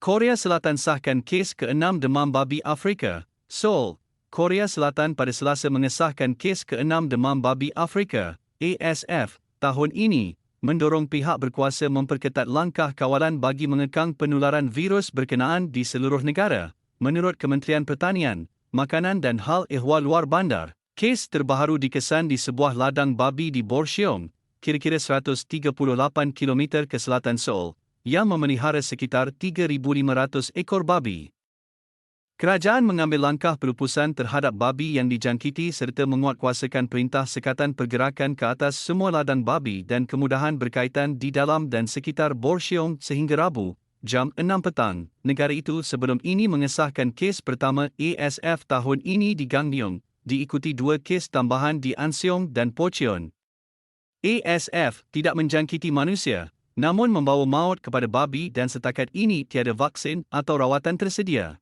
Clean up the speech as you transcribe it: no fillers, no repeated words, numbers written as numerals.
Korea Selatan sahkan kes ke-6 demam babi Afrika. Seoul, Korea Selatan pada Selasa mengesahkan kes ke-6 demam babi Afrika, ASF, tahun ini, mendorong pihak berkuasa memperketat langkah kawalan bagi mengekang penularan virus berkenaan di seluruh negara, menurut Kementerian Pertanian, Makanan dan Hal Ehwal Luar Bandar. Kes terbaru dikesan di sebuah ladang babi di Borseong, kira-kira 138 km ke selatan Seoul, yang memelihara sekitar 3,500 ekor babi. Kerajaan mengambil langkah pelupusan terhadap babi yang dijangkiti serta menguatkuasakan perintah sekatan pergerakan ke atas semua ladang babi dan kemudahan berkaitan di dalam dan sekitar Borseong sehingga Rabu, jam 6 petang. Negara itu sebelum ini mengesahkan kes pertama ASF tahun ini di Gangneung, diikuti 2 kes tambahan di Anseong dan Pocheon. ASF tidak menjangkiti manusia, namun membawa maut kepada babi dan setakat ini tiada vaksin atau rawatan tersedia.